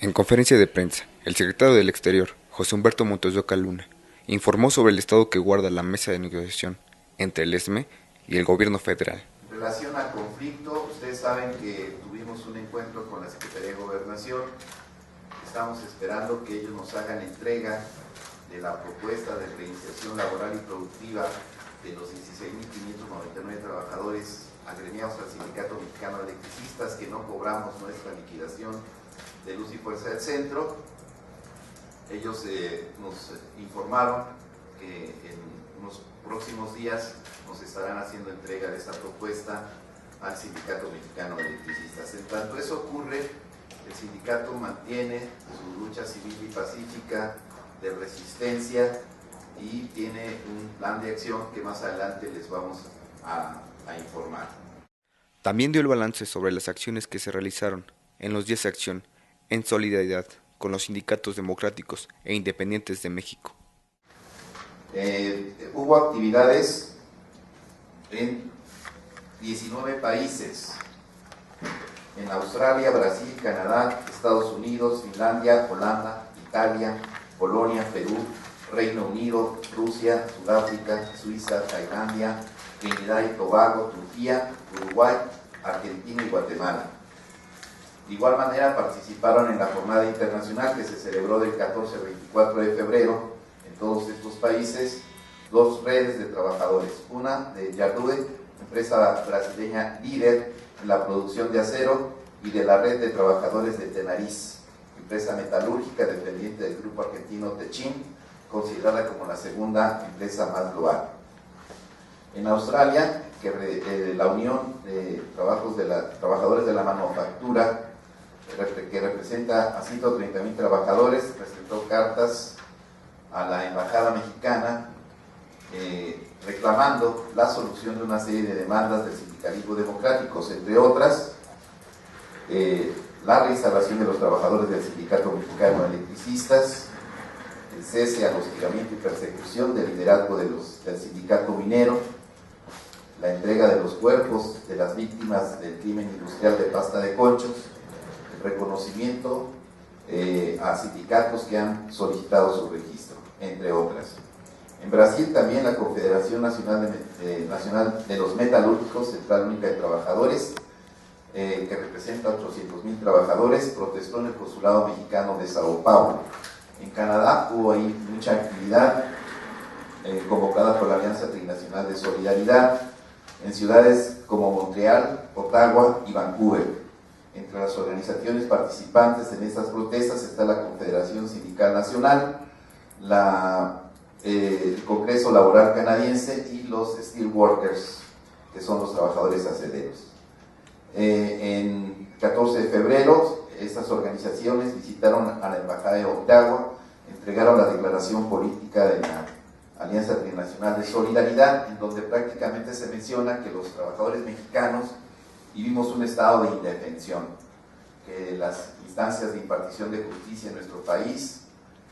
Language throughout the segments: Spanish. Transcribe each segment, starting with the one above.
En conferencia de prensa, el secretario del Exterior, José Humberto Montes de Oca Luna, informó sobre el estado que guarda la mesa de negociación entre el ESME y el gobierno federal. En relación al conflicto, ustedes saben que tuvimos un encuentro con la Secretaría de Gobernación. Estamos esperando que ellos nos hagan entrega de la propuesta de reinserción laboral y productiva de los 16.599 trabajadores agremiados al Sindicato Mexicano de Electricistas que no cobramos nuestra liquidación de Luz y Fuerza del Centro. Ellos nos informaron que en unos próximos días nos estarán haciendo entrega de esta propuesta al Sindicato Mexicano de Electricistas. En tanto eso ocurre, el sindicato mantiene su lucha civil y pacífica de resistencia y tiene un plan de acción que más adelante les vamos a informar. También dio el balance sobre las acciones que se realizaron en los días de acción en solidaridad con los sindicatos democráticos e independientes de México. Hubo actividades en 19 países, en Australia, Brasil, Canadá, Estados Unidos, Finlandia, Holanda, Italia, Polonia, Perú, Reino Unido, Rusia, Sudáfrica, Suiza, Tailandia, Trinidad y Tobago, Turquía, Uruguay, Argentina y Guatemala. De igual manera participaron en la jornada internacional que se celebró del 14 al 24 de febrero en todos estos países, dos redes de trabajadores, una de Yardue, empresa brasileña líder en la producción de acero, y de la red de trabajadores de Tenariz, empresa metalúrgica dependiente del grupo argentino Techin, considerada como la segunda empresa más global. En Australia, la Unión de Trabajadores de la Manufactura, que representa a 130.000 trabajadores, presentó cartas a la Embajada Mexicana reclamando la solución de una serie de demandas del sindicalismo democrático, entre otras, la reinstalación de los trabajadores del Sindicato Mexicano de Electricistas, el cese al hostigamiento y persecución del liderazgo del sindicato minero, la entrega de los cuerpos de las víctimas del crimen industrial de Pasta de Conchos, el reconocimiento a sindicatos que han solicitado su registro, entre otras. En Brasil también la Confederación Nacional de los Metalúrgicos, Central Única de Trabajadores, que representa a 800.000 trabajadores, protestó en el Consulado Mexicano de Sao Paulo. En Canadá hubo ahí mucha actividad convocada por la Alianza Trinacional de Solidaridad en ciudades como Montreal, Ottawa y Vancouver. Entre las organizaciones participantes en estas protestas está la Confederación Sindical Nacional, el Congreso Laboral Canadiense y los Steelworkers, que son los trabajadores acederos. En 14 de febrero, estas organizaciones visitaron a la Embajada de Ottawa, entregaron la declaración política de la Alianza Trinacional de Solidaridad, en donde prácticamente se menciona que los trabajadores mexicanos vivimos un estado de indefensión, que las instancias de impartición de justicia en nuestro país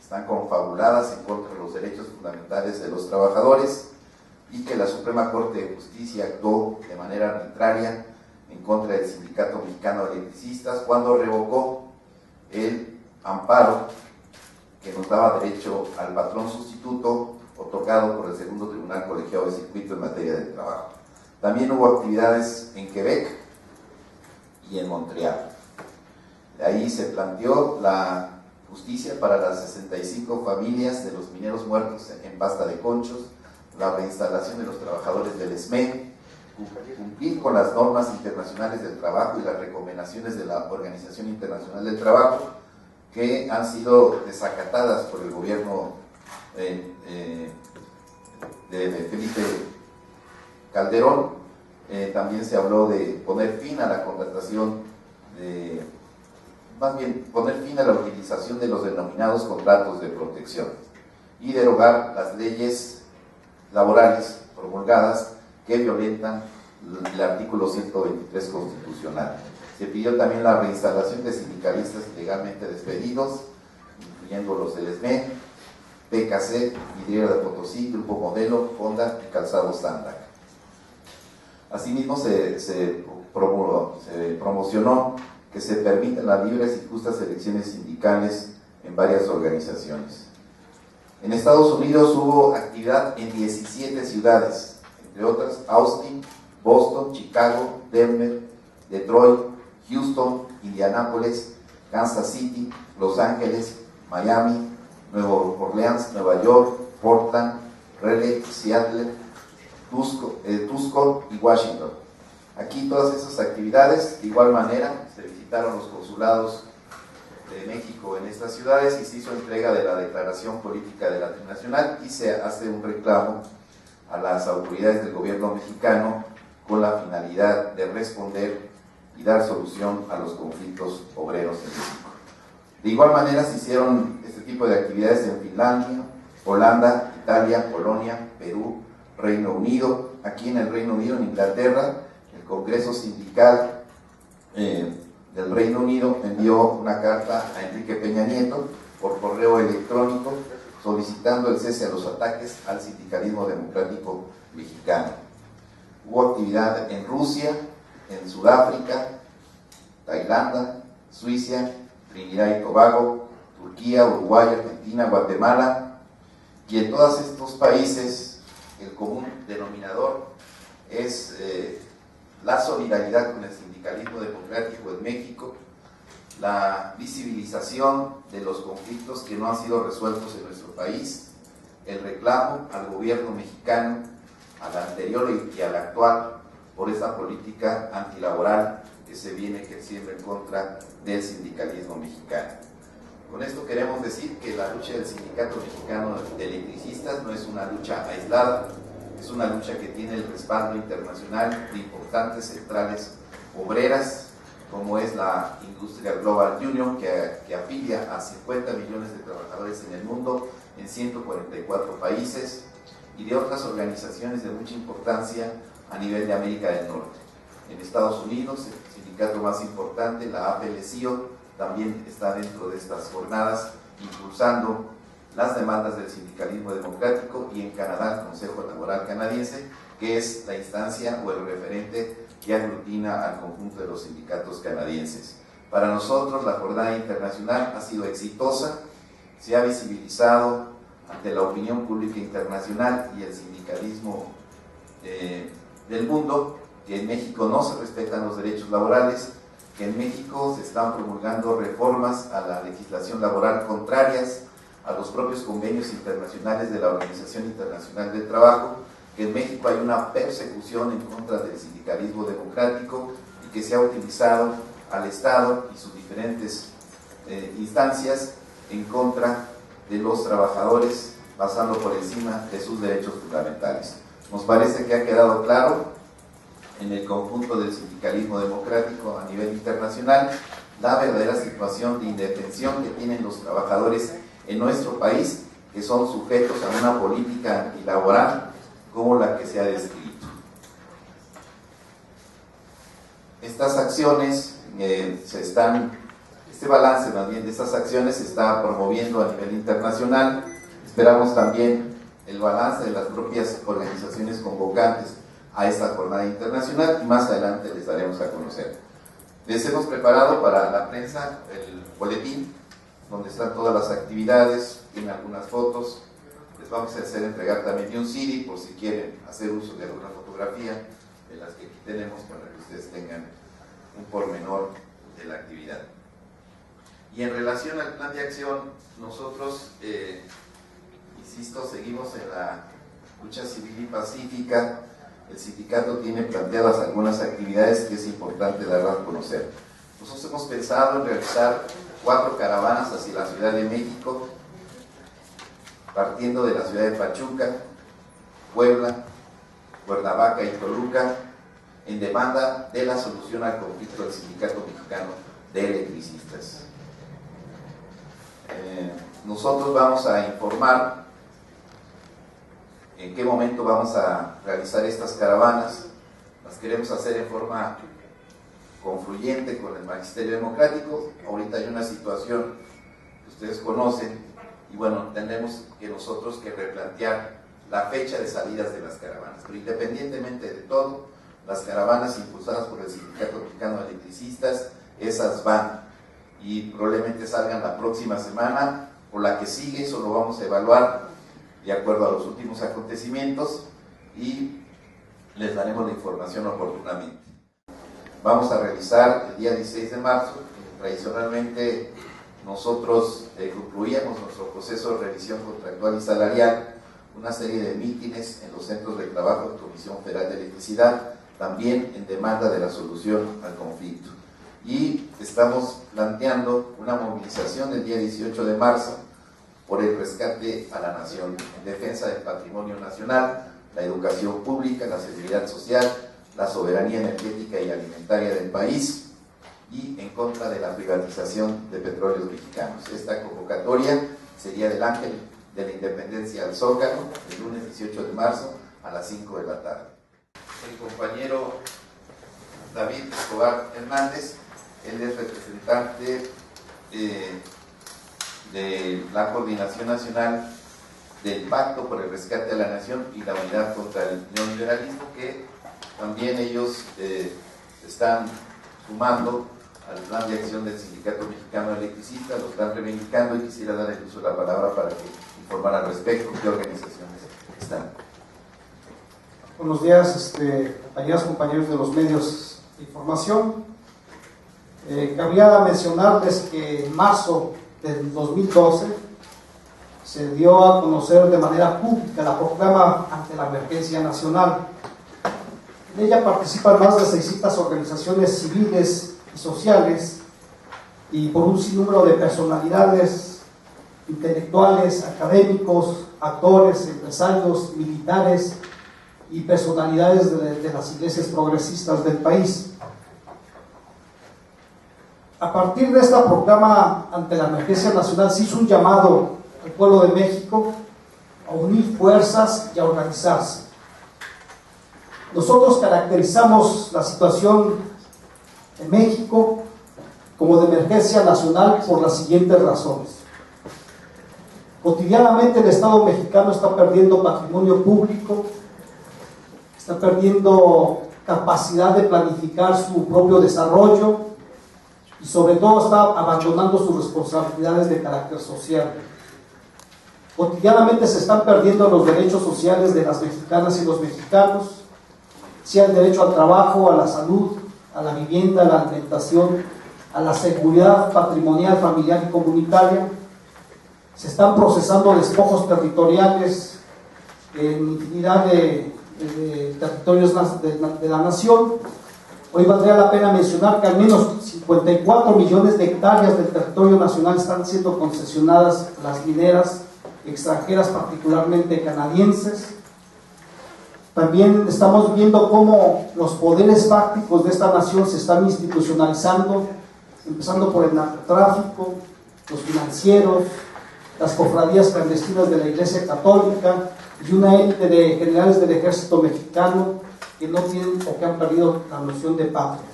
están confabuladas en contra de los derechos fundamentales de los trabajadores y que la Suprema Corte de Justicia actuó de manera arbitraria en contra del Sindicato Mexicano de Electricistas cuando revocó el amparo que nos daba derecho al patrón sustituto otorgado por el segundo Tribunal Colegiado de Circuito en materia de trabajo. También hubo actividades en Quebec y en Montreal. De ahí se planteó la justicia para las 65 familias de los mineros muertos en Pasta de Conchos, la reinstalación de los trabajadores del ESME, cumplir con las normas internacionales del trabajo y las recomendaciones de la Organización Internacional del Trabajo, que han sido desacatadas por el gobierno de Felipe Calderón. También se habló de poner fin a la contratación, más bien poner fin a la utilización de los denominados contratos de protección y derogar las leyes laborales promulgadas que violentan el artículo 123 constitucional. Se pidió también la reinstalación de sindicalistas ilegalmente despedidos, incluyendo los del ESME, PKC, Vidriera de Potosí, Grupo Modelo, Honda y Calzado Standard. Asimismo se promocionó que se permitan las libres y justas elecciones sindicales en varias organizaciones. En Estados Unidos hubo actividad en 17 ciudades, entre otras Austin, Boston, Chicago, Denver, Detroit, Houston, Indianápolis, Kansas City, Los Ángeles, Miami, Nueva Orleans, Nueva York, Portland, Raleigh, Seattle, Tucson y Washington. Aquí todas esas actividades, de igual manera, se visitaron los consulados de México en estas ciudades y se hizo entrega de la Declaración Política de la Trinacional y se hace un reclamo a las autoridades del gobierno mexicano con la finalidad de responder y dar solución a los conflictos obreros en México. De igual manera se hicieron este tipo de actividades en Finlandia, Holanda, Italia, Polonia, Perú, Reino Unido. Aquí en el Reino Unido, en Inglaterra, el Congreso Sindical del Reino Unido envió una carta a Enrique Peña Nieto por correo electrónico solicitando el cese a los ataques al sindicalismo democrático mexicano. Hubo actividad en Rusia, en Sudáfrica, Tailandia, Suiza, Trinidad y Tobago, Turquía, Uruguay, Argentina, Guatemala, y en todos estos países el común denominador es la solidaridad con el sindicalismo democrático en México, la visibilización de los conflictos que no han sido resueltos en nuestro país, el reclamo al gobierno mexicano, al anterior y al actual, por esa política antilaboral que se viene ejerciendo en contra del sindicalismo mexicano. Con esto queremos decir que la lucha del Sindicato Mexicano de Electricistas no es una lucha aislada, es una lucha que tiene el respaldo internacional de importantes centrales obreras, como es la Industrial Global Union, que afilia a 50 millones de trabajadores en el mundo, en 144 países, y de otras organizaciones de mucha importancia a nivel de América del Norte. En Estados Unidos, el sindicato más importante, la AFL-CIO, también está dentro de estas jornadas, impulsando las demandas del sindicalismo democrático, y en Canadá, el Consejo Laboral Canadiense, que es la instancia o el referente que aglutina al conjunto de los sindicatos canadienses. Para nosotros, la jornada internacional ha sido exitosa, se ha visibilizado ante la opinión pública internacional y el sindicalismo del mundo que en México no se respetan los derechos laborales, que en México se están promulgando reformas a la legislación laboral contrarias a los propios convenios internacionales de la Organización Internacional del Trabajo, que en México hay una persecución en contra del sindicalismo democrático y que se ha utilizado al Estado y sus diferentes instancias en contra de los trabajadores, pasando por encima de sus derechos fundamentales. Nos parece que ha quedado claro en el conjunto del sindicalismo democrático a nivel internacional la verdadera situación de indefensión que tienen los trabajadores en nuestro país, que son sujetos a una política antilaboral como la que se ha descrito. Estas acciones este balance más bien de estas acciones se está promoviendo a nivel internacional. Esperamos también el balance de las propias organizaciones convocantes a esta jornada internacional y más adelante les daremos a conocer. Les hemos preparado para la prensa el boletín donde están todas las actividades, tiene algunas fotos. Les vamos a hacer entregar también un CD por si quieren hacer uso de alguna fotografía de las que aquí tenemos para que ustedes tengan un pormenor de la actividad. Y en relación al plan de acción, nosotros, insisto, seguimos en la lucha civil y pacífica. El sindicato tiene planteadas algunas actividades que es importante darlas a conocer. Nosotros hemos pensado en realizar 4 caravanas hacia la Ciudad de México, partiendo de la ciudad de Pachuca, Puebla, Cuernavaca y Toluca, en demanda de la solución al conflicto del Sindicato Mexicano de Electricistas. Nosotros vamos a informar en qué momento vamos a realizar estas caravanas. Las queremos hacer en forma confluyente con el magisterio democrático. Ahorita hay una situación que ustedes conocen y bueno, tenemos que nosotros que replantear la fecha de salidas de las caravanas, pero independientemente de todo, las caravanas impulsadas por el Sindicato Mexicano de Electricistas esas van y probablemente salgan la próxima semana o la que sigue. Eso lo vamos a evaluar de acuerdo a los últimos acontecimientos y les daremos la información oportunamente. Vamos a realizar el día 16 de marzo, tradicionalmente nosotros concluíamos nuestro proceso de revisión contractual y salarial, una serie de mítines en los centros de trabajo de Comisión Federal de Electricidad, también en demanda de la solución al conflicto. Y estamos planteando una movilización el día 18 de marzo por el rescate a la nación, en defensa del patrimonio nacional, la educación pública, la seguridad social, la soberanía energética y alimentaria del país y en contra de la privatización de petróleos mexicanos. Esta convocatoria sería del Ángel de la Independencia al Zócalo, el lunes 18 de marzo a las 5 de la tarde. El compañero David Escobar Hernández, él es representante de la Coordinación Nacional del Pacto por el Rescate a la Nación y la Unidad contra el Neoliberalismo, que también ellos están sumando al plan de acción del Sindicato Mexicano de Electricistas, lo están reivindicando y quisiera dar el uso de la palabra para que informar al respecto qué organizaciones están. Buenos días, compañeros de los medios de información. Cabría mencionarles que en marzo del 2012 se dio a conocer de manera pública la proclama ante la emergencia nacional. En ella participan más de 600 organizaciones civiles y sociales y por un sinnúmero de personalidades intelectuales, académicos, actores, empresarios, militares y personalidades de las iglesias progresistas del país. A partir de esta proclama ante la emergencia nacional se hizo un llamado al pueblo de México a unir fuerzas y a organizarse. Nosotros caracterizamos la situación en México como de emergencia nacional por las siguientes razones. Cotidianamente el Estado mexicano está perdiendo patrimonio público, está perdiendo capacidad de planificar su propio desarrollo y sobre todo está abandonando sus responsabilidades de carácter social. Cotidianamente se están perdiendo los derechos sociales de las mexicanas y los mexicanos, sea el derecho al trabajo, a la salud, a la vivienda, a la alimentación, a la seguridad patrimonial, familiar y comunitaria. Se están procesando despojos territoriales en infinidad de territorios de la nación. Hoy valdría la pena mencionar que al menos 54 millones de hectáreas del territorio nacional están siendo concesionadas a las mineras extranjeras, particularmente canadienses. También estamos viendo cómo los poderes fácticos de esta nación se están institucionalizando, empezando por el narcotráfico, los financieros, las cofradías clandestinas de la Iglesia Católica y una élite de generales del ejército mexicano que no tienen o que han perdido la noción de patria.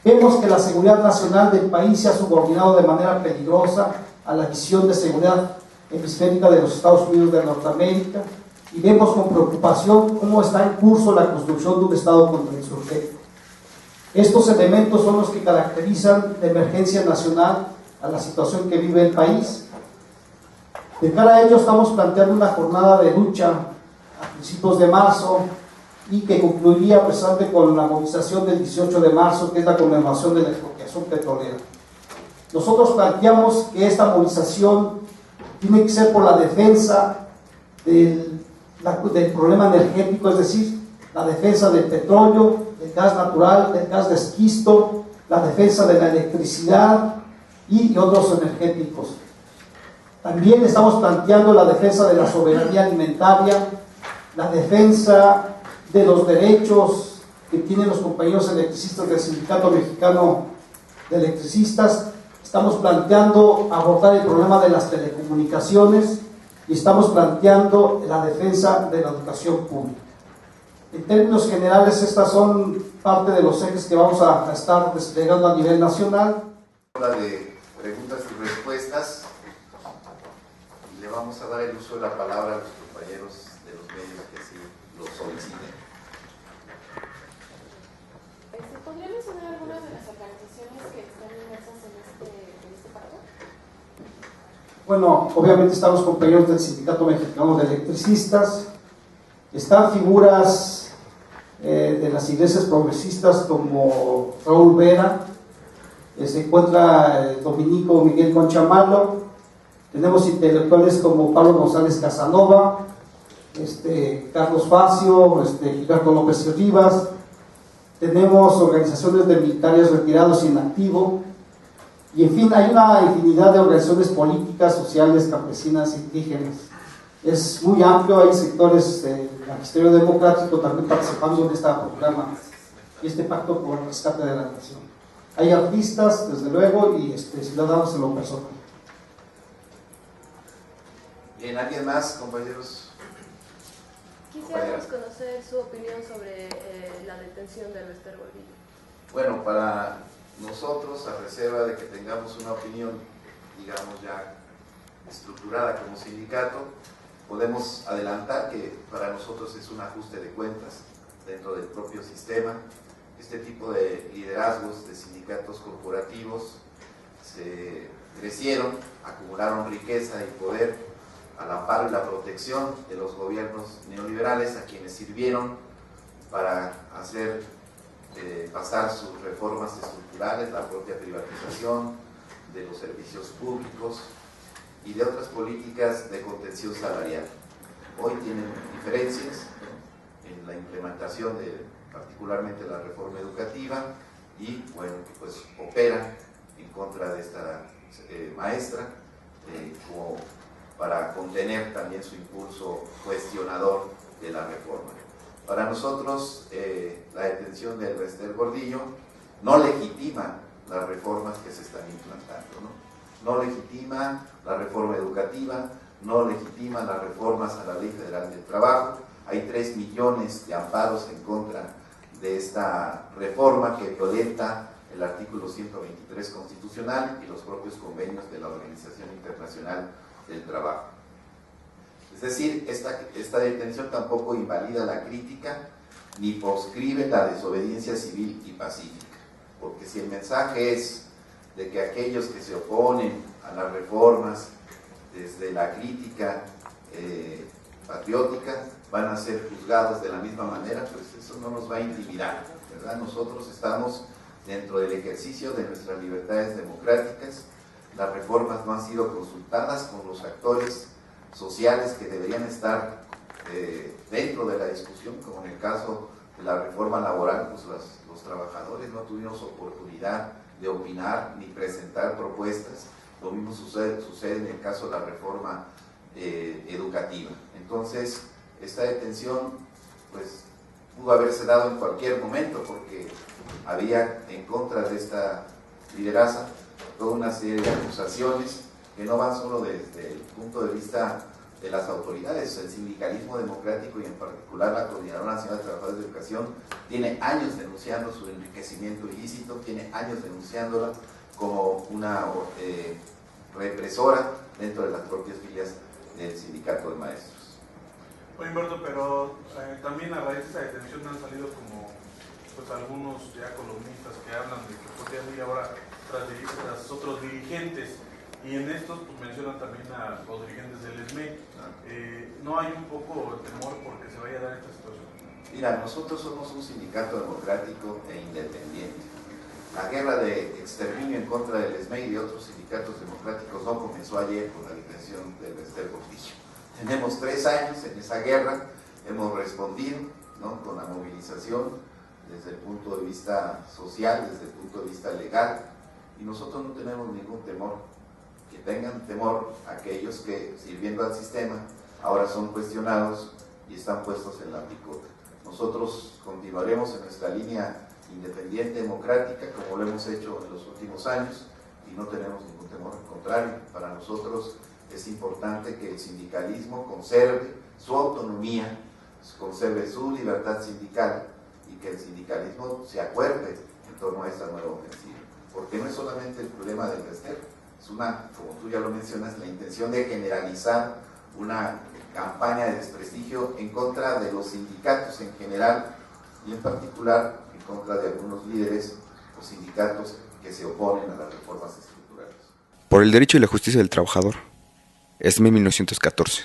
Vemos que la seguridad nacional del país se ha subordinado de manera peligrosa a la visión de seguridad hemisférica de los Estados Unidos de Norteamérica y vemos con preocupación cómo está en curso la construcción de un Estado contrainsurgente. Estos elementos son los que caracterizan la emergencia nacional a la situación que vive el país. De cara a ello estamos planteando una jornada de lucha a principios de marzo y que concluiría precisamente con la movilización del 18 de marzo, que es la conmemoración de la expropiación petrolera. Nosotros planteamos que esta movilización tiene que ser por la defensa del problema energético, es decir, la defensa del petróleo, del gas natural, del gas de esquisto, la defensa de la electricidad y otros energéticos. También estamos planteando la defensa de la soberanía alimentaria, la defensa de los derechos que tienen los compañeros electricistas del Sindicato Mexicano de Electricistas. Estamos planteando abordar el problema de las telecomunicaciones y estamos planteando la defensa de la educación pública. En términos generales, estas son parte de los ejes que vamos a estar desplegando a nivel nacional. De preguntas y respuestas, y le vamos a dar el uso de la palabra a los compañeros de los medios que así lo soliciten. ¿Podría mencionar algunas de las las organizaciones que están inmersas en este pacto? Bueno, obviamente están los compañeros del Sindicato Mexicano de Electricistas, están figuras de las iglesias progresistas como Raúl Vera, se encuentra el dominico Miguel Conchamalo, tenemos intelectuales como Pablo González Casanova, Carlos Facio, Gilberto López Rivas, tenemos organizaciones de militares retirados y en activo, y en fin, hay una infinidad de organizaciones políticas, sociales, campesinas, indígenas. Es muy amplio, hay sectores del Magisterio Democrático también participando en este programa y este pacto por el rescate de la nación. Hay artistas, desde luego, y ciudadanos en lo personal. Bien, ¿alguien más, compañeros? Quisiéramos conocer su opinión sobre la detención de Lester Gordillo. Bueno, para nosotros, a reserva de que tengamos una opinión, digamos ya estructurada como sindicato, podemos adelantar que para nosotros es un ajuste de cuentas dentro del propio sistema. Este tipo de liderazgos de sindicatos corporativos se crecieron, acumularon riqueza y poder al amparo y la protección de los gobiernos neoliberales, a quienes sirvieron para hacer pasar sus reformas estructurales, la propia privatización de los servicios públicos y de otras políticas de contención salarial. Hoy tienen diferencias en la implementación de particularmente la reforma educativa y bueno, pues operan en contra de esta maestra como para contener también su impulso cuestionador de la reforma. Para nosotros, la detención de Lester Gordillo no legitima las reformas que se están implantando, no legitima la reforma educativa, no legitima las reformas a la Ley Federal del Trabajo. Hay 3 millones de amparos en contra de esta reforma que violenta el artículo 123 constitucional y los propios convenios de la Organización Internacional del Trabajo. Es decir, esta detención tampoco invalida la crítica ni proscribe la desobediencia civil y pacífica, porque si el mensaje es de que aquellos que se oponen a las reformas desde la crítica patriótica van a ser juzgados de la misma manera, pues eso no nos va a intimidar, ¿verdad? Nosotros estamos dentro del ejercicio de nuestras libertades democráticas. Las reformas no han sido consultadas con los actores sociales que deberían estar dentro de la discusión, como en el caso de la reforma laboral, pues los trabajadores no tuvimos oportunidad de opinar ni presentar propuestas. Lo mismo sucede en el caso de la reforma educativa. Entonces, esta detención pues pudo haberse dado en cualquier momento, porque había en contra de esta lideraza toda una serie de acusaciones que no van solo desde el punto de vista de las autoridades. El sindicalismo democrático y en particular la Coordinadora Nacional de Trabajadores de Educación tiene años denunciando su enriquecimiento ilícito, tiene años denunciándola como una represora dentro de las propias filas del sindicato de maestros. Oye, Humberto, pero también a raíz de esa detención han salido como pues algunos ya columnistas que hablan de que podría ir ahora tras otros dirigentes, y en estos pues mencionan también a los dirigentes del ESME. ¿No hay un poco de temor porque se vaya a dar esta situación? Mira, nosotros somos un sindicato democrático e independiente. La guerra de exterminio en contra del ESME y de otros sindicatos democráticos no comenzó ayer con la detención de Lester Gordillo. Tenemos 3 años en esa guerra, hemos respondido, ¿no?, con la movilización desde el punto de vista social, desde el punto de vista legal, y nosotros no tenemos ningún temor. Que tengan temor aquellos que, sirviendo al sistema, ahora son cuestionados y están puestos en la picota. Nosotros continuaremos en nuestra línea independiente democrática, como lo hemos hecho en los últimos años, y no tenemos ningún temor. Al contrario, para nosotros es importante que el sindicalismo conserve su autonomía, conserve su libertad sindical, y que el sindicalismo se acuerde en torno a esta nueva ofensiva. Porque no es solamente el problema del Lester, es una, como tú ya lo mencionas, la intención de generalizar una campaña de desprestigio en contra de los sindicatos en general y en particular en contra de algunos líderes los sindicatos que se oponen a las reformas estructurales. Por el derecho y la justicia del trabajador. ESME 1914.